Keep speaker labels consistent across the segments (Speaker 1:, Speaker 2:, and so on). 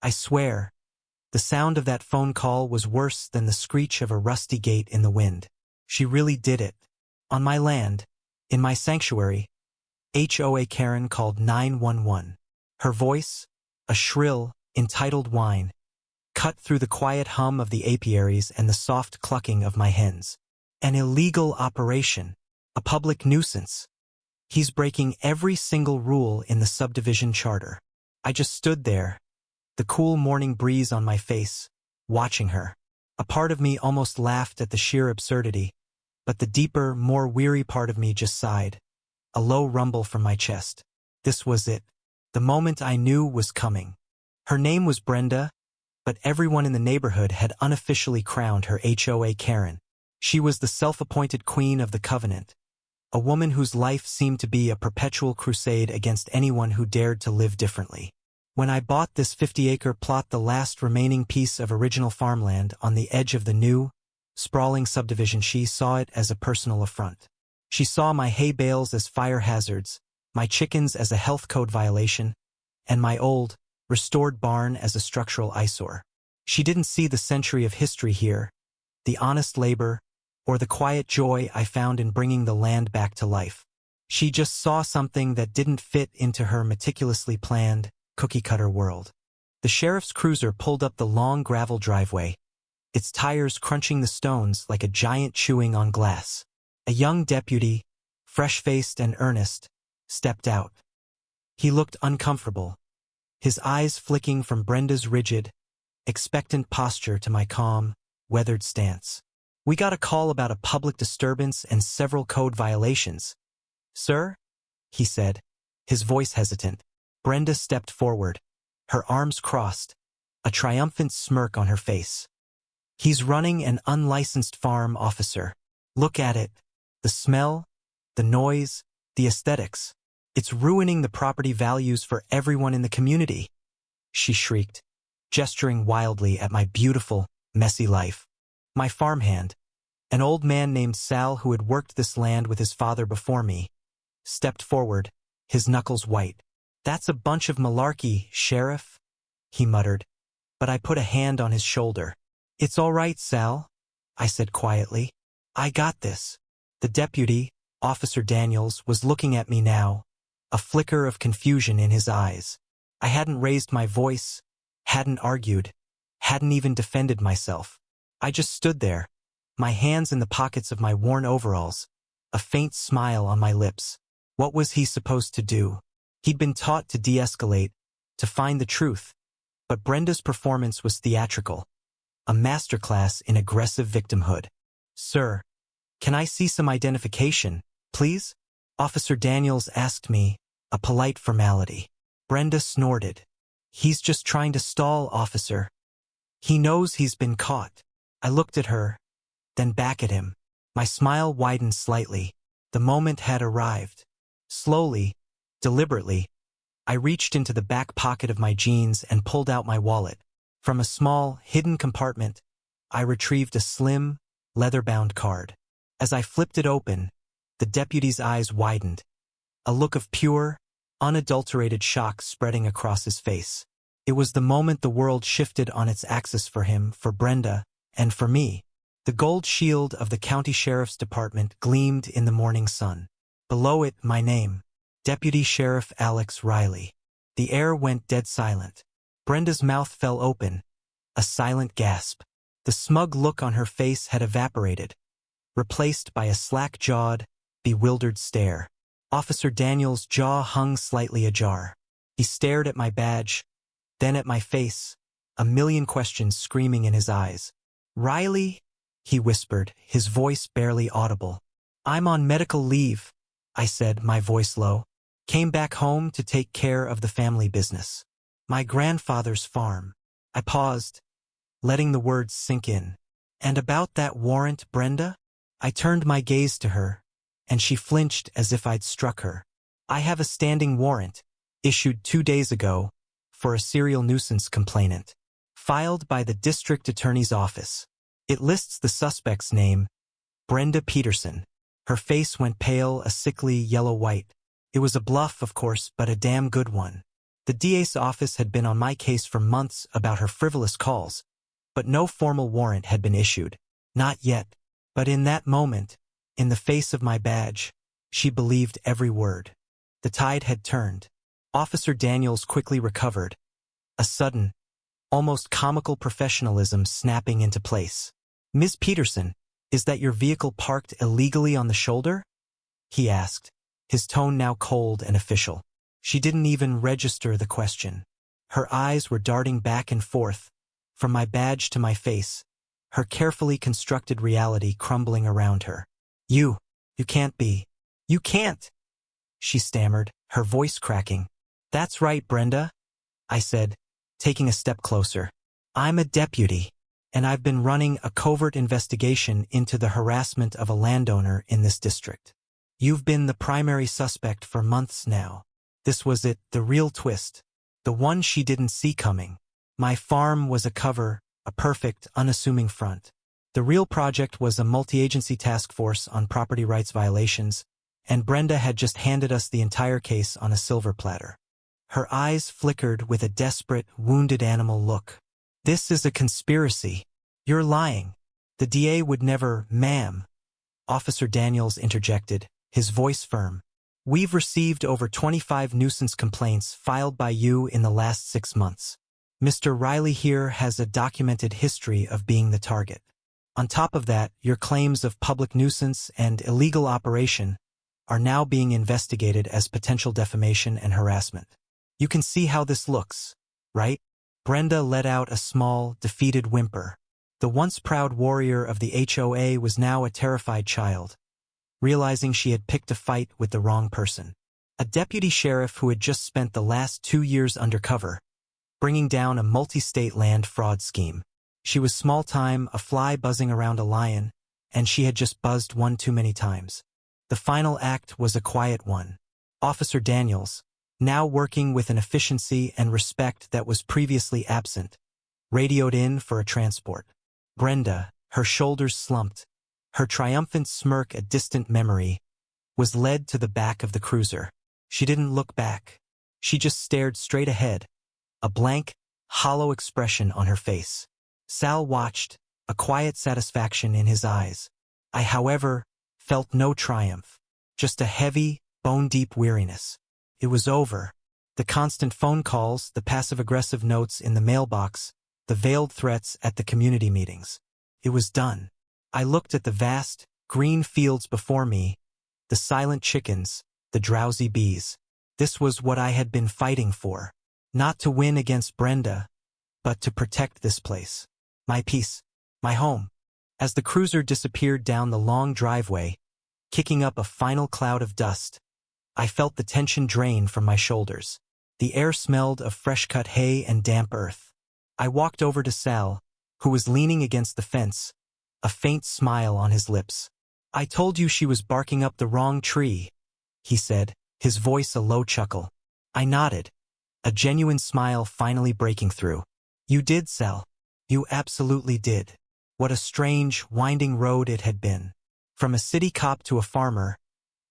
Speaker 1: I swear, the sound of that phone call was worse than the screech of a rusty gate in the wind. She really did it. On my land, in my sanctuary, HOA Karen called 911. Her voice, a shrill, entitled whine, cut through the quiet hum of the apiaries and the soft clucking of my hens. An illegal operation, a public nuisance. He's breaking every single rule in the subdivision charter. I just stood there, the cool morning breeze on my face, watching her. A part of me almost laughed at the sheer absurdity, but the deeper, more weary part of me just sighed. A low rumble from my chest. This was it. The moment I knew was coming. Her name was Brenda, but everyone in the neighborhood had unofficially crowned her HOA Karen. She was the self-appointed queen of the covenant, a woman whose life seemed to be a perpetual crusade against anyone who dared to live differently. When I bought this 50-acre plot, the last remaining piece of original farmland on the edge of the new, sprawling subdivision, she saw it as a personal affront. She saw my hay bales as fire hazards, my chickens as a health code violation, and my old, restored barn as a structural eyesore. She didn't see the century of history here, the honest labor, or the quiet joy I found in bringing the land back to life. She just saw something that didn't fit into her meticulously planned, cookie-cutter world. The sheriff's cruiser pulled up the long gravel driveway, its tires crunching the stones like a giant chewing on glass. A young deputy, fresh-faced and earnest, stepped out. He looked uncomfortable, his eyes flicking from Brenda's rigid, expectant posture to my calm, weathered stance. "We got a call about a public disturbance and several code violations, sir," he said, his voice hesitant. Brenda stepped forward, her arms crossed, a triumphant smirk on her face. "He's running an unlicensed farm, officer. Look at it. The smell, the noise, the aesthetics. It's ruining the property values for everyone in the community," she shrieked, gesturing wildly at my beautiful, messy life. My farmhand, an old man named Sal who had worked this land with his father before me, stepped forward, his knuckles white. "That's a bunch of malarkey, Sheriff," he muttered, but I put a hand on his shoulder. "It's all right, Sal," I said quietly. "I got this." The deputy, Officer Daniels, was looking at me now, a flicker of confusion in his eyes. I hadn't raised my voice, hadn't argued, hadn't even defended myself. I just stood there, my hands in the pockets of my worn overalls, a faint smile on my lips. What was he supposed to do? He'd been taught to de-escalate, to find the truth, but Brenda's performance was theatrical, a masterclass in aggressive victimhood. "Sir, can I see some identification, please?" Officer Daniels asked me, a polite formality. Brenda snorted. "He's just trying to stall, officer. He knows he's been caught." I looked at her, then back at him. My smile widened slightly. The moment had arrived. Slowly, deliberately, I reached into the back pocket of my jeans and pulled out my wallet. From a small, hidden compartment, I retrieved a slim, leather-bound card. As I flipped it open, the deputy's eyes widened, a look of pure, unadulterated shock spreading across his face. It was the moment the world shifted on its axis for him, for Brenda, and for me. The gold shield of the county sheriff's department gleamed in the morning sun. Below it, my name, Deputy Sheriff Alex Riley. The air went dead silent. Brenda's mouth fell open, a silent gasp. The smug look on her face had evaporated, replaced by a slack-jawed, bewildered stare. Officer Daniels' jaw hung slightly ajar. He stared at my badge, then at my face, a million questions screaming in his eyes. "Riley?" he whispered, his voice barely audible. "I'm on medical leave," I said, my voice low. "Came back home to take care of the family business. My grandfather's farm." I paused, letting the words sink in. "And about that warrant, Brenda?" I turned my gaze to her, and she flinched as if I'd struck her. "I have a standing warrant, issued 2 days ago, for a serial nuisance complainant, filed by the district attorney's office. It lists the suspect's name, Brenda Peterson." Her face went pale, a sickly yellow-white. "It was a bluff, of course, but a damn good one. The DA's office had been on my case for months about her frivolous calls, but no formal warrant had been issued. Not yet. But in that moment, in the face of my badge, she believed every word. The tide had turned. Officer Daniels quickly recovered, a sudden, almost comical professionalism snapping into place. "Ms. Peterson, is that your vehicle parked illegally on the shoulder?" he asked, his tone now cold and official. She didn't even register the question. Her eyes were darting back and forth, from my badge to my face, her carefully constructed reality crumbling around her. You can't be. You can't," she stammered, her voice cracking. "That's right, Brenda," I said, taking a step closer. "I'm a deputy, and I've been running a covert investigation into the harassment of a landowner in this district. You've been the primary suspect for months now. This was it, the real twist, the one she didn't see coming. My farm was a cover, a perfect, unassuming front. The real project was a multi-agency task force on property rights violations, and Brenda had just handed us the entire case on a silver platter." Her eyes flickered with a desperate, wounded animal look. "This is a conspiracy. You're lying." "The DA would never," "Ma'am," Officer Daniels interjected, his voice firm. "We've received over 25 nuisance complaints filed by you in the last 6 months. Mr. Riley here has a documented history of being the target. On top of that, your claims of public nuisance and illegal operation are now being investigated as potential defamation and harassment. You can see how this looks, right?" Brenda let out a small, defeated whimper. The once proud warrior of the HOA was now a terrified child, realizing she had picked a fight with the wrong person. A deputy sheriff who had just spent the last 2 years undercover, bringing down a multi-state land fraud scheme. She was small-time, a fly buzzing around a lion, and she had just buzzed one too many times. The final act was a quiet one. Officer Daniels, now working with an efficiency and respect that was previously absent, radioed in for a transport. Brenda, her shoulders slumped, her triumphant smirk a distant memory, was led to the back of the cruiser. She didn't look back. She just stared straight ahead, a blank, hollow expression on her face. Sal watched, a quiet satisfaction in his eyes. I, however, felt no triumph, just a heavy, bone-deep weariness. It was over. The constant phone calls, the passive-aggressive notes in the mailbox, the veiled threats at the community meetings. It was done. I looked at the vast, green fields before me, the silent chickens, the drowsy bees. This was what I had been fighting for. Not to win against Brenda, but to protect this place. My peace. My home. As the cruiser disappeared down the long driveway, kicking up a final cloud of dust, I felt the tension drain from my shoulders. The air smelled of fresh-cut hay and damp earth. I walked over to Sal, who was leaning against the fence, a faint smile on his lips. "I told you she was barking up the wrong tree," he said, his voice a low chuckle. I nodded, a genuine smile finally breaking through. "You did, Sal. You absolutely did." What a strange, winding road it had been. From a city cop to a farmer,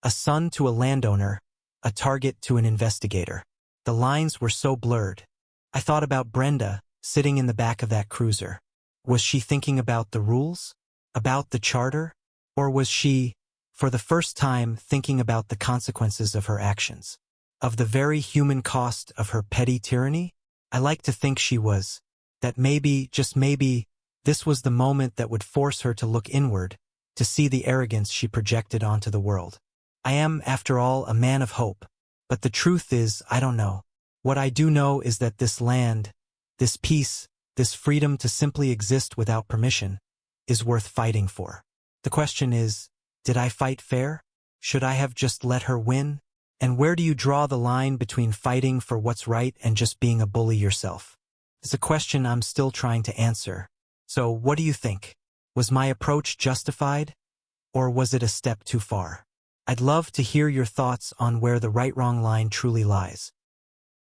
Speaker 1: a son to a landowner, a target to an investigator. The lines were so blurred. I thought about Brenda, sitting in the back of that cruiser. Was she thinking about the rules? About the charter? Or was she, for the first time, thinking about the consequences of her actions? Of the very human cost of her petty tyranny? I like to think she was. That maybe, just maybe, this was the moment that would force her to look inward, to see the arrogance she projected onto the world. I am, after all, a man of hope. But the truth is, I don't know. What I do know is that this land, this peace, this freedom to simply exist without permission, is worth fighting for. The question is, did I fight fair? Should I have just let her win? And where do you draw the line between fighting for what's right and just being a bully yourself? It's a question I'm still trying to answer. So, what do you think? Was my approach justified? Or was it a step too far? I'd love to hear your thoughts on where the right-wrong line truly lies.